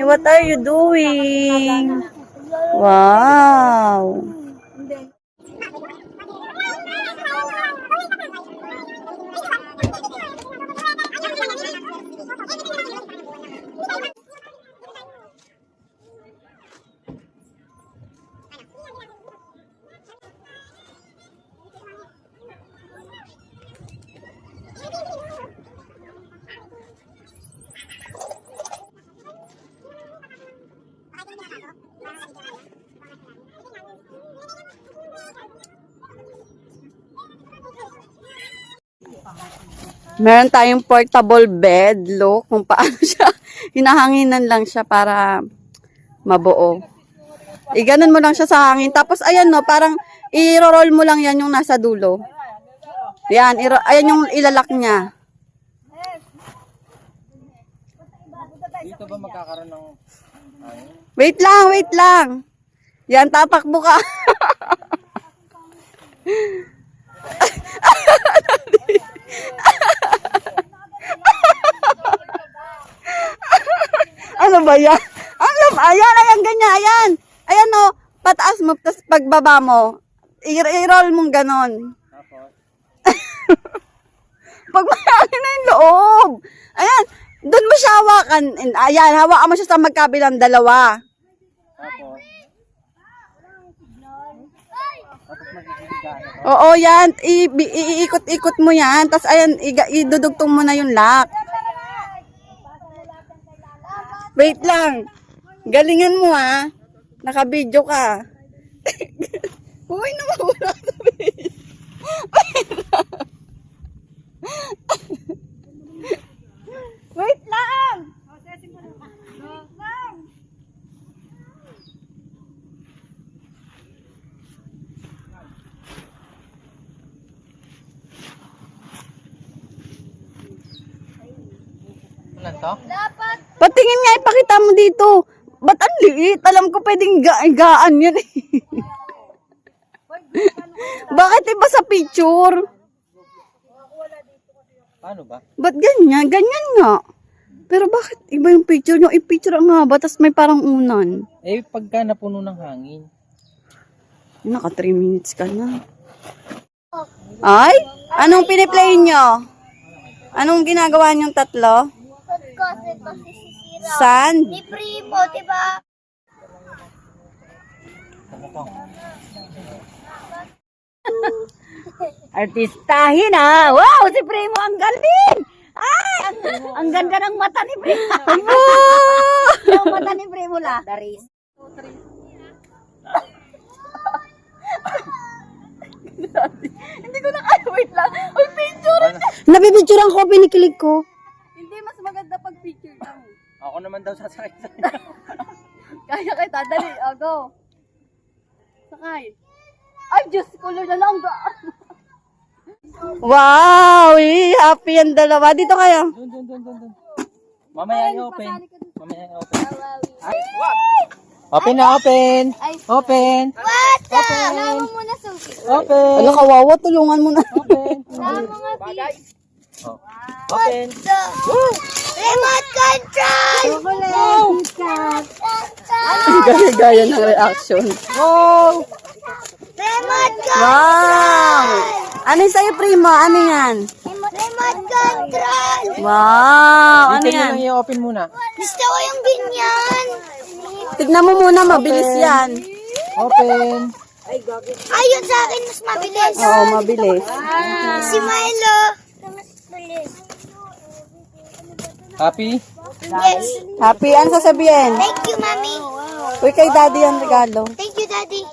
What are you doing? Wow. Meron tayong portable bed. Look kung paano siya. Hinahanginan lang siya para mabuo. Iganon mo lang siya sa hangin. Tapos ayan no, parang i-roll mo lang yan yung nasa dulo. Yan, ayan yung ilalak niya. Dito ba magkakaroon ng Wait lang, wait lang. Yan, tatakbo ka. Ano ba yan? Ayan, ganyan, ayan. Ayan o, pataas mo, tapos pagbaba mo, i-roll mong ganon. Pag mayangin na yung loob. Ayan, doon mo siya hawakan. Ayan, hawakan mo siya sa magkabilang dalawa. Oo, yan. Iikot-ikot mo yan. Tapos, ayan, idudugtong mo na yung lock. Wait lang. Galingan mo, ha. Naka-video ka. Uy, nawawala sa video. Wait lang. Ano to? Patingin nga, ipakita mo dito. Ba't ang liit? Alam ko pwedeng gaan yan eh. Bakit iba sa picture? Paano ba? Ba't ganyan? Ganyan nga. Pero bakit iba yung picture nyo? I-picture ang haba, tas may parang unan. Eh, pagka napuno ng hangin. Naka 3 minutes ka na. Ay? Anong piniplay nyo? Anong ginagawa nyong tatlo? Kasi sisira. Sand? Ni Primo, diba? Artistahin ah! Wow! Si Primo ang galing! Ay! Ang ganda ng mata ni Primo! Yung mata ni Primo la. Daris. Hindi ko na kaya. Wait lang. Uy, picture! Nabibidyoran ko, pinikilig ko. Hindi, mas maganda pag picture lang. Ako naman daw sasakay sa inyo. Kaya kita, dali. O, go. Sakay. Ay, Diyos, color na lang. Wow! Happy ang dalawa. Dito kayo. Dun. Mamaya i-open. Mamaya i-open. Ay, what? Open na, open. Open. What? Lama mo muna, Sophie. Open. Ano, kawawa? Tulungan mo na. Open. Lama nga, Pete. Oh. Open. Remote control! Gaya-gaya ng reaction. Go! Remote control! Wow! Ano yung sa'yo, Primo? Ano yan? Remote control! Wow! Ano Dito yan? lang i-open muna. Gusto ko yung ganyan. Tignan mo muna, mabilis yan. Open. Ayun sa akin, mas mabilis. Oo, mabilis. Si Milo. Mas bilis. Happy? Yes. Happy? Ano sasabihin? Thank you, Mami. Uy, kay Daddy ang regalo. Thank you, Daddy.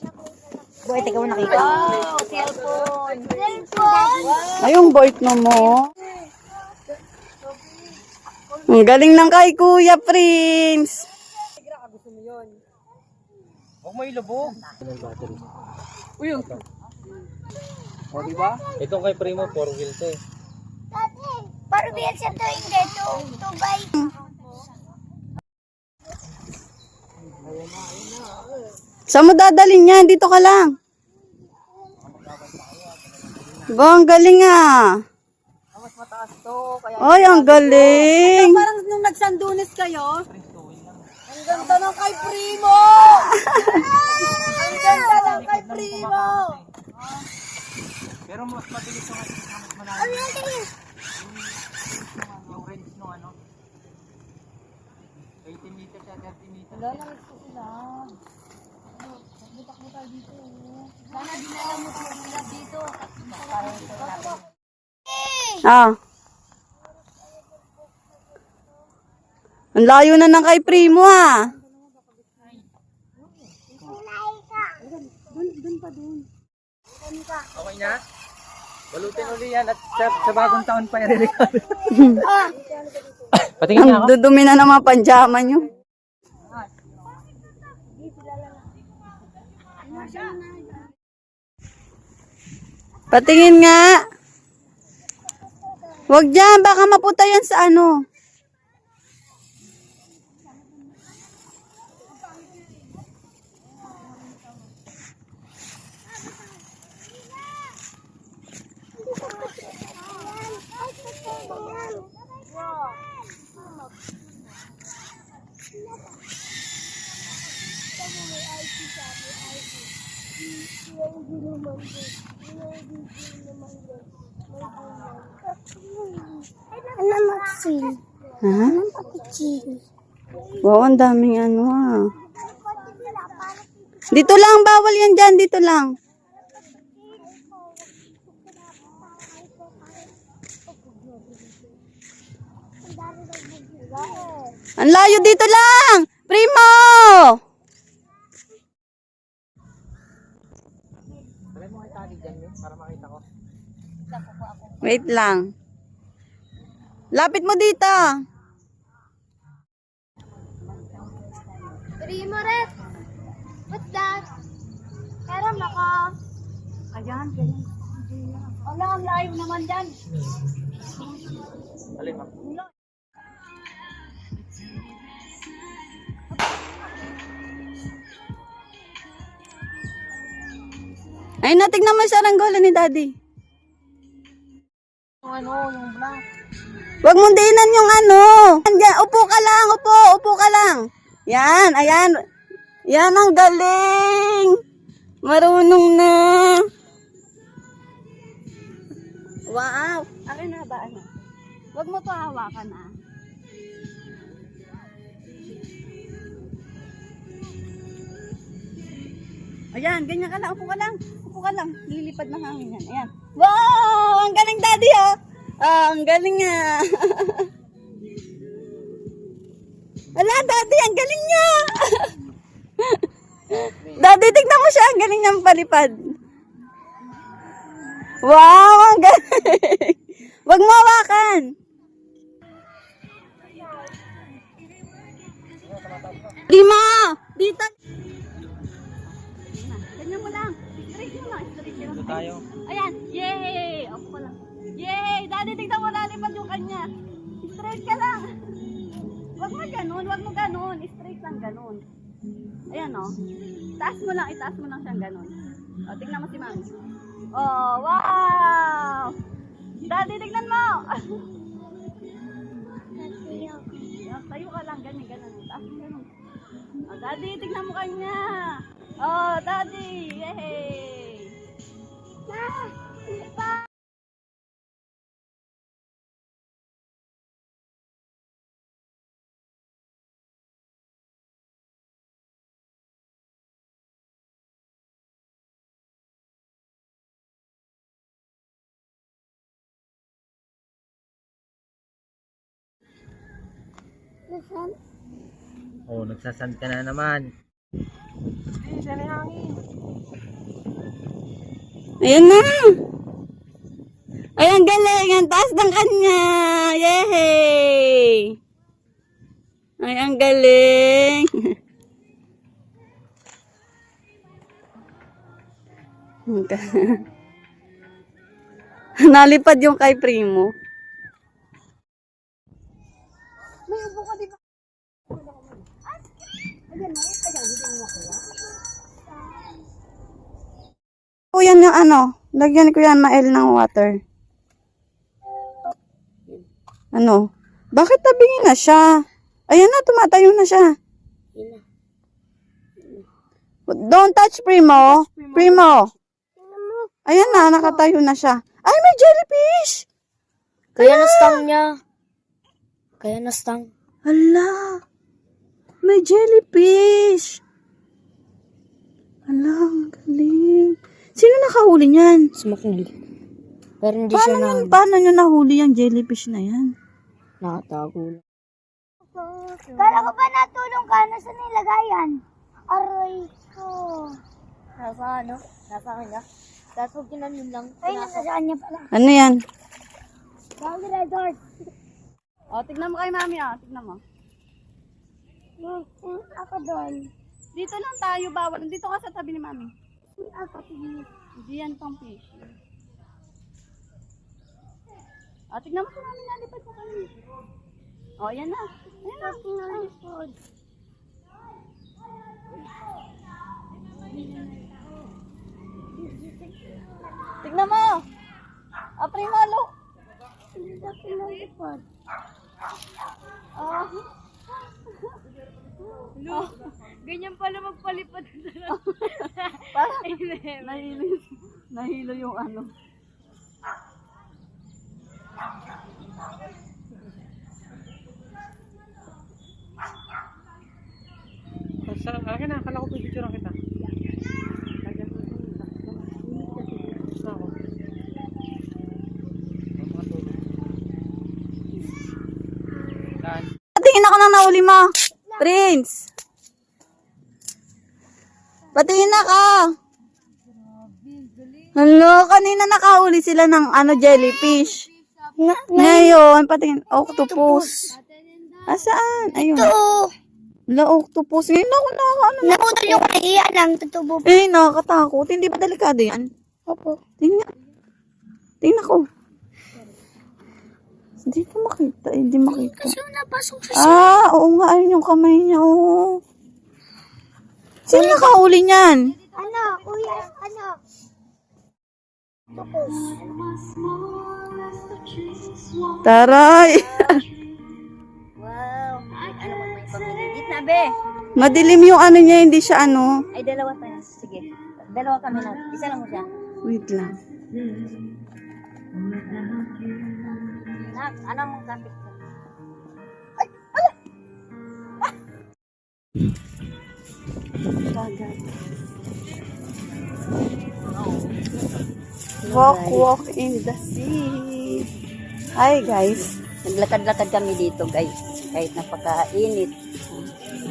Boy, teka mo nakita. Wow, cellphone. Cellphone. Ay, yung boy mo. Ang galing ng kay Kuya Prince. Huwag mo ilubog. Uy, yung... O, diba? Itong kay Primo, 4 wheels eh. Daddy, parang biyan siya to hindi. Tubay. Saan mo dadalhin yan? Dito ka lang. Ba, ang galing ah. Mas mataas to. Kaya Ay, ang galing. Parang nung nagsandunes kayo, ang ganda ng kay Primo! Ang ganda ng kay Primo! pero mas mabilis yung ating mas malalim. Yung range nung ano. 80 meters at 30 meters. Wala na gusto sila. Butak mo tayo dito. Sana dinala mo sila dito. Ah. Ang layo na ng kay Primo ah. Okay na? Balutin uli yan at sa bagong taon pa i-record. Patingin niya Ang ako. dudumi na ng mga panjama nyo. Patingin nga. Huwag dyan, baka maputa yan sa ano. Ano magsil? Ha? Magsil. Wow, ang daming ano ah. Dito lang, bawal yan dyan, dito lang. Ang layo dito lang! Primo! Alam mo kay tali dyan yun para makita ko. Wait lang. Lapit mo dito. Primo red. What's that? Meron ako. Ayan, ganyan. Wala, ang layo naman dyan. Alin mo? Ay, natignan mo sa ranggola ni Daddy. Yung ano, yung black. Huwag mong diinan yung ano. Andyan, upo ka lang, upo ka lang. Yan, ayan. Yan, ang galing. Marunong na. Wow. Akin na ba, ano? Huwag mo pa hawakan, ah. Ayan, ganyan ka lang, upo ka lang. Upo ka lang, lilipad ng hangin yan. Ayan. Wow! Ang galing, Daddy, oh. Ah, ang galing nga. Wala, Daddy, ang galing niya. Daddy, tignan mo siya, ang galing niyang palipad. Wow, ang galing. Huwag mo hawakan. Lima! Dito. Ganyan mo lang. Straight mo lang. Straight mo Dito lang. tayo. Ayan. Yay! Ako pa lang. Yay! Daddy, tignan mo lalipad yung kanya. Straight ka lang. Huwag mo ganun. Huwag mo ganun. Straight lang ganun. Ayan o. Itaas mo lang siyang ganun. O, tignan mo si Mami. Oh, wow! Daddy, tignan mo! Tayo ka lang. Ganyan. Itaas mo ganun. Oh, Daddy, tignan mo kanya. Oh, Daddy! Yay! Oh, nagsasand ka na naman. Ayan na! Ay, ang galing! Ang taas ng kanya! Yay! Ay, ang galing! Nalipad yung kay Primo. ko yan ng ano. Lagyan ko yan mael ng water. Ano? Bakit tabingin na siya? Ayan na, tumatayo na siya. Don't touch, Primo. Primo. Ayan na, nakatayo na siya. Ay, may jellyfish! Kaya na-stang niya. Kaya na-stang. Hala. May jellyfish. Hala, ang galing. Sino nakahuli niyan? Smakuli. Pero hindi siya na Paano nyo nahuli yung jellyfish na yan? nakatago lang. Kala ko ba natulong ka? Nasa nilagayan? Aray ko. Nasa ano? Nasa kanya? Tapos huwag yun lang. Ay, nasa kanya pala. Ano yan? Bawal resort. O, tignan mo kay mami, tignan mo. Ako doon. Dito lang tayo, bawal. Dito ka sa tabi ni mami. Ako tingin. Hindi yan pang fish. O, tignan mo si mami, nalipad sa kami. O, yan na. Ayan na. Tignan mo. O, Primo, look. Ganyan pala magpalipad. Nahilo yung ano. Akin na, akala ko picture kita. Patingin ako ng nahuli mo. Prince. Patingin na ka. Hello, kanina nakahuli sila ng ano jellyfish. Ngayon, patingin, octopus. Asaan? Ayun. Oo. La octopus. Ngayon ako ano. Naputol yung kahiya lang. Tutubo. Eh, nakakatakot. Hindi ba delikado yan? Opo. Tingnan. Tingnan ko. Hindi ko makita. Hindi makita. Kasi napasok siya. Oo nga. Ayun yung kamay niya. Oh. Sino nakahuli niyan? Ano? Kuya, ano? Taray. Wow. Ay, ano mo may pamiligit na, be? Madilim yung ano niya. Hindi siya ano. Ay, dalawa tayo. Sige. Dalawa kami na. Isa lang mo siya. Wait lang. Nak, ano mong kapit ko? Walk in the sea. Hi guys. Naglakad-lakad kami dito, guys. Kahit napakainit.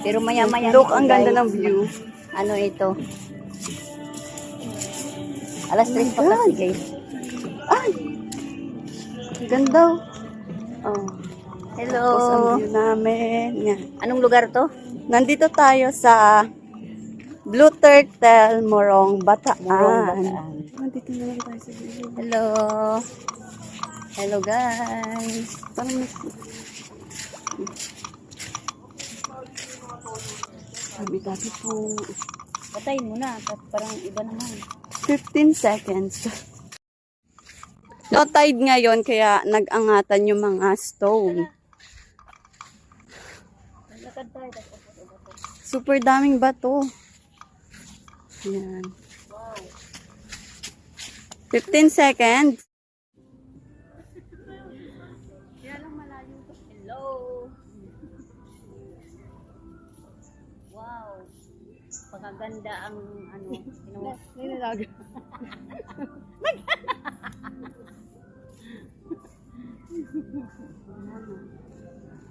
Pero maya-maya. Look, nito, ang ganda guys. ng view. Ano ito? Alas 3 pa kasi, guys. Ay! Ang ganda. Oh. Hello. Tapos ang view namin. Yan. Anong lugar to? Nandito tayo sa Blue Turtle, Morong, Bataan. Morong, Bataan. Nandito na lang tayo sa view. Hello. Hello, guys. Parang may... Sabi po. Patayin mo na. Parang iba naman. 15 seconds. Low tide ngayon, kaya nag-angatan yung mga stone. Lakad tayo. Super daming bato. Yan. 15 seconds. Hello. Wow. Pagkaganda ang ano. Nilalaga.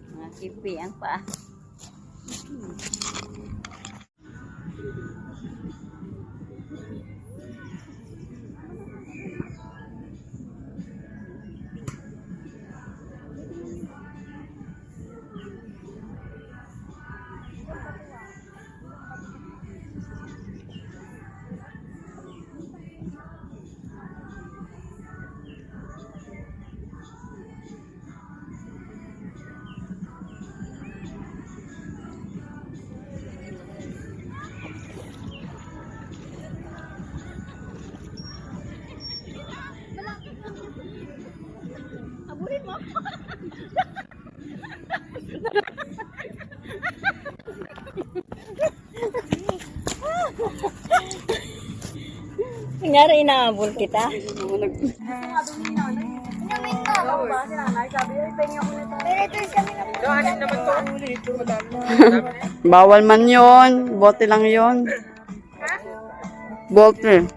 Mga kipi ang paa. Kunyari, inaabol kita. Bawal man yon, bote lang yon. Bote.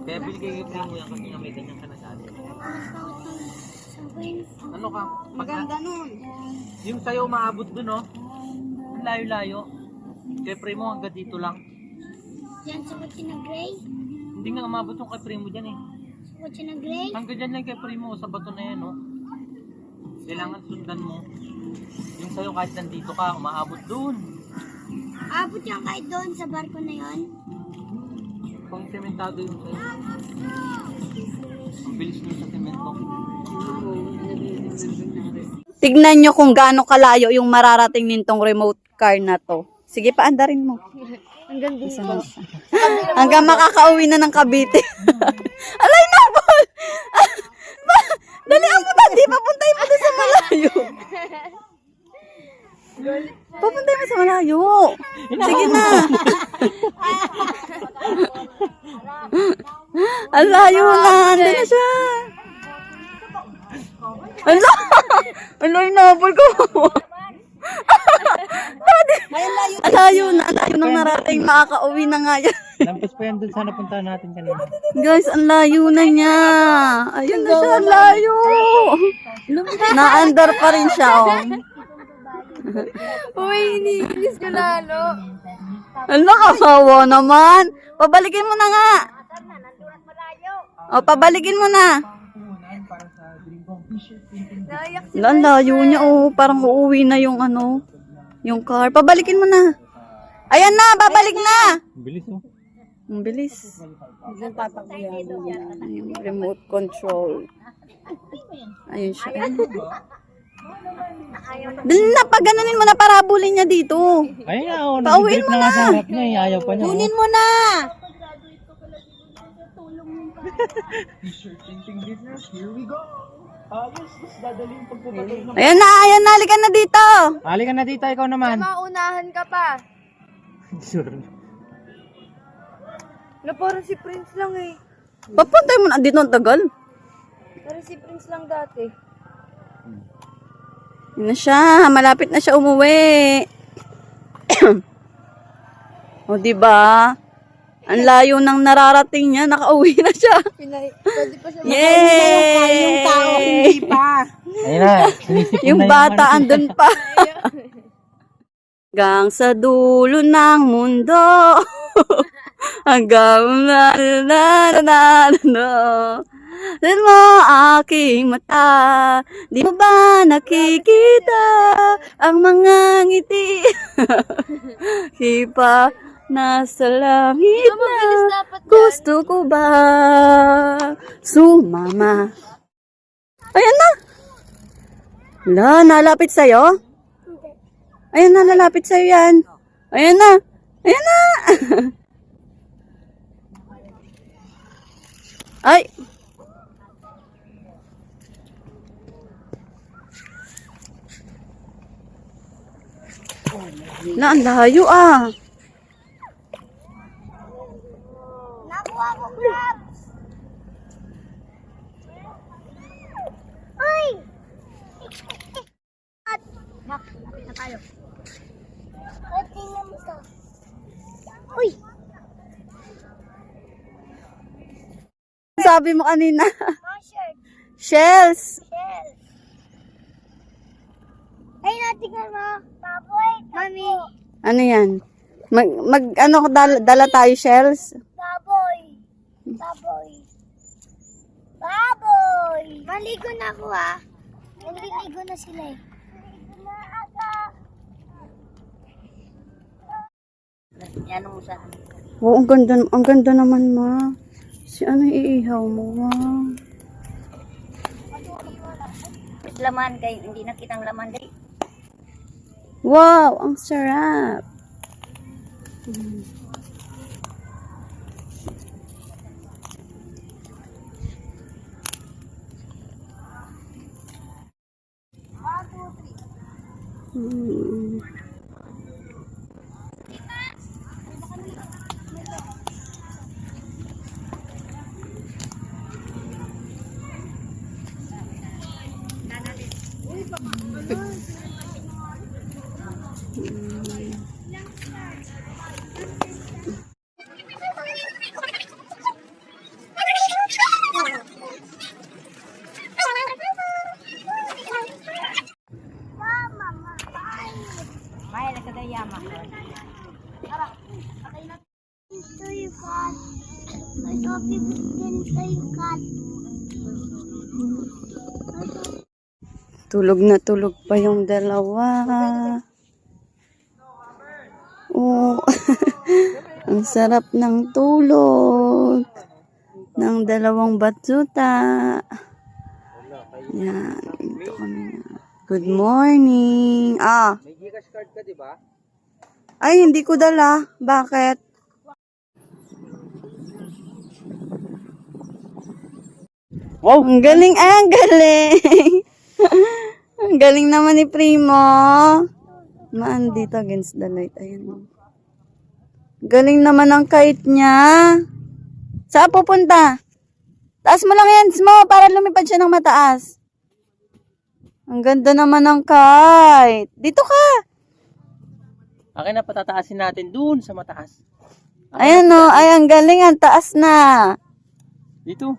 Kaya bili kay Primo yan kasi nga may ganyan ka na sa atin. Ano ka? Maganda nun. Yung sayo maabot dun, oh. Ang layo-layo. Kay Primo hanggang dito lang. Yan sa kotse na gray? Hindi nga umabot yung kay Primo dyan, eh. Sa kotse na gray? Hanggang dyan lang kay Primo sa bato na yan, oh. Kailangan sundan mo. Yung sayo kahit nandito ka, umaabot dun. Abot yan kahit doon sa barko na yon. Pang sementado yung sayo. Ang bilis nyo sa semento. Tignan nyo kung gaano kalayo yung mararating nitong remote car na to. Sige, paandarin mo. Hanggang dito. Hanggang makakauwi na ng Cavite. Alay na, Paul! Dali ang puta, di papuntay mo doon sa malayo. Papuntay mo sa malayo. Sige na. Ang layo na. Andun na siya. Ala! Ala, inabol ko. Ang layo na. Ang layo nang narating. Makakauwi na nga yan. Lampas pa yan dun sa napuntahan natin kanina. Guys, ang layo na niya. Ayun na siya, ang layo. Naandar pa rin siya, oh. Uy, iniinis ko lalo. Ang nakasawa naman. Pabalikin mo na nga. O, pabalikin mo na. Naiyak Ang layo niya, oh. Parang uuwi na yung ano, yung car. Pabalikin mo na. Ayan na, babalik na. Bilis, oh. Ang bilis. Yung remote control. Ayun siya. Dali na, pag ganonin mo na, parabulin niya dito. Ayun na, oh. Pauwiin Nag-grip mo na nga na. sa harap niya, eh. Ayaw pa niya, oh. Kunin mo na. Ayan na, halika na dito. Halika na dito, ikaw naman. Maunahan ka pa. Sure. Na parang si Prince lang eh. Papuntay mo na dito, ang tagal. Parang si Prince lang dati. Yun na siya, malapit na siya umuwi. O, diba? Ang layo nang nararating niya, nakauwi na siya. Pwede pa siya Yay! Yung tao, hindi pa. Ayun na, sinisipon Yung na bata, andun pa. Hanggang sa dulo ng mundo. Hanggang Din mo aking mata, di mo ba nakikita ang mga ngiti? Hipa nasa langit na, gusto ko ba sumama? Ayan na! Wala, nalapit sa'yo? Ayan na, lalapit sa'yo yan. Ayan na! Ayan na! Ay! Na, ang layo ah. Nakuha ko crabs. Uy! Mak, lapit na tayo. Ba't tingnan mo to? Uy! Sabi mo kanina. Mustard. Shells. Shell. Ay, natingnan mo. Baboy. Mami. Ano yan? Dala tayo shells? Baboy. Baboy. Baboy. Maligo na ako ah. Naliligo na sila eh. Na ako. Yan mo sa Oo, ang ganda naman, ma. Si ano iihaw mo, wow. laman kay hindi na kitang laman dali. Wow, ang sarap. May na sa dayama. Ito yung cat. Ito pipigin sa yung cat. Tulog na tulog pa yung dalawa. Oh, ang sarap ng tulog ng dalawang batuta. Yan, ito kami na. Good morning. May Gcash card ka, di ba? Ay, hindi ko dala. Bakit? Wow! Ang galing, ang galing. Ang galing naman ni Primo. Maan dito against the light. Ayan. Galing naman ang kite niya. Saan pupunta? Taas mo lang hands mo para lumipad siya ng mataas. Ang ganda naman ng kite. Dito ka. Akin na patataasin natin dun sa mataas. Ayan o. Ay, ang galing. Ang taas na. Dito.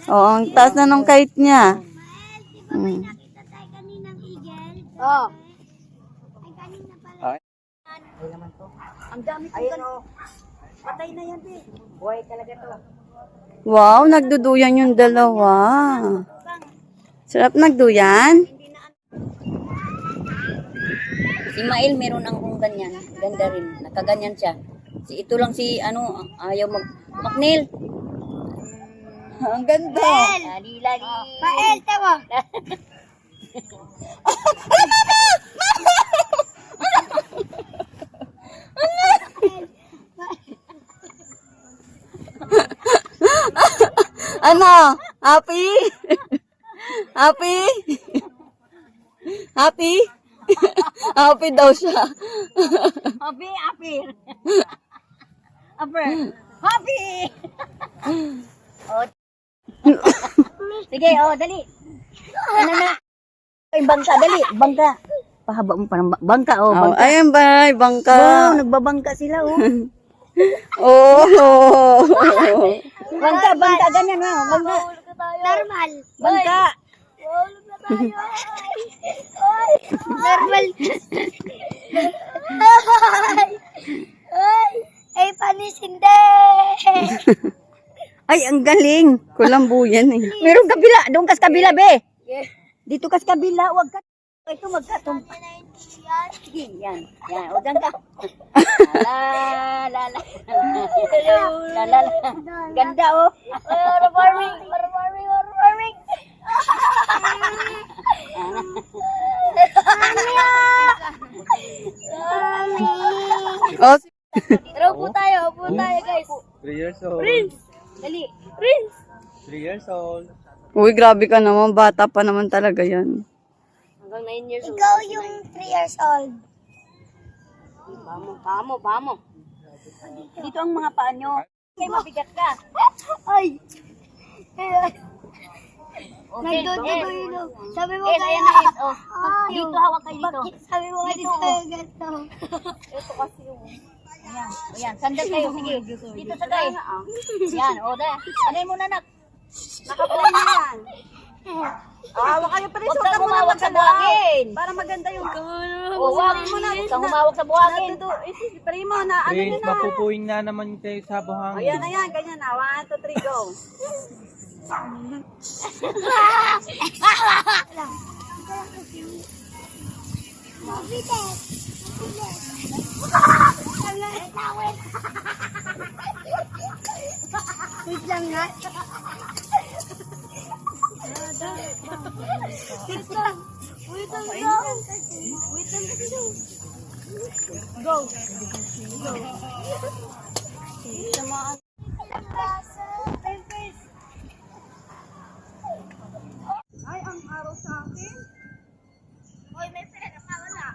Oo, ang taas na ng kite niya. Mm. Nakita tayo kaninang eagle. Oh, Ay, kanina pala. ang dami ko oh. Patay na yan, eh. Buhay talaga to. Wow, nagduduyan yung dalawa. Sarap nagduyan. Si Mael meron ang kung ganyan. Ganda rin. Nakaganyan siya. Si ito lang si ano, ayaw Macnil. Ang ganda. Lali. Pael, tawa. Ano? Happy? Happy? Happy? Happy daw siya. Happy, happy. Happy. Oh. Sige, oh, dali. Ano na? Ay, bangka, dali. Bangka. Pahaba mo parang bangka, oh. Oh, Bangka. ayan ba? Bangka. Oh, nagbabangka sila, oh. Oh. Bangka, ganyan, oh. Bangka. Normal. Bangka. Hulog na tayo. Ay. Normal. Ay. Ay, panis hindi. Ay, ang galing. Kulambo yan eh. Meron kabila. Doon kas kabila, be. Dito kas kabila. Huwag ka. Ito magkatumpa. Sige, yan. Yan. O, dyan ka. La. Ganda, oh. Farming. Oh, Tara, upo tayo guys. 3 years old. Dali. Prince. 3 years old. uy, grabe ka naman. Bata pa naman talaga yan. Hanggang 9 years old. Ikaw yung 3 years old. Vamos. Dito ang mga paa nyo. Okay, mabigat ka. Ay! Okay, Nagdudugo yun. Sabi mo Okay, kaya ayan na. Oh. Ay, Dito, hawak kayo dito. bakit sabi mo Dito. kaya ganito? Ayan, sandal kayo. Sige, dito sa kayo. Yan, o da. Anay mo na, nak. Nakaplay na yan. Hawak kayo pa rin. Huwag kang humawak sa buhangin. Para maganda yung... Huwag kang humawak sa buhangin. Primo na, ano Prince, nyo na. mapupuwing na naman kayo sa buhangin. Ayan, ganyan na. 1, 2, 3, go. Wait lang nga. Wait lang. Ay, ang araw sa akin. Hoy, may pera pa wala.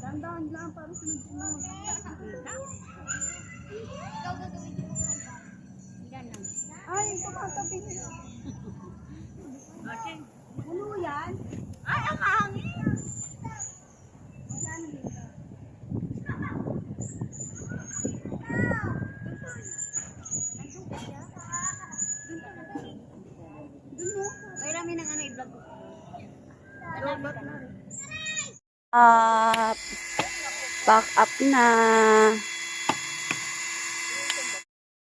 Tandaan lang para sunod-sunod. Ay, kumatabi nyo. Ano yan? Ay, ang hangin! May rami ng ano i-vlog ko. Up. Back up na.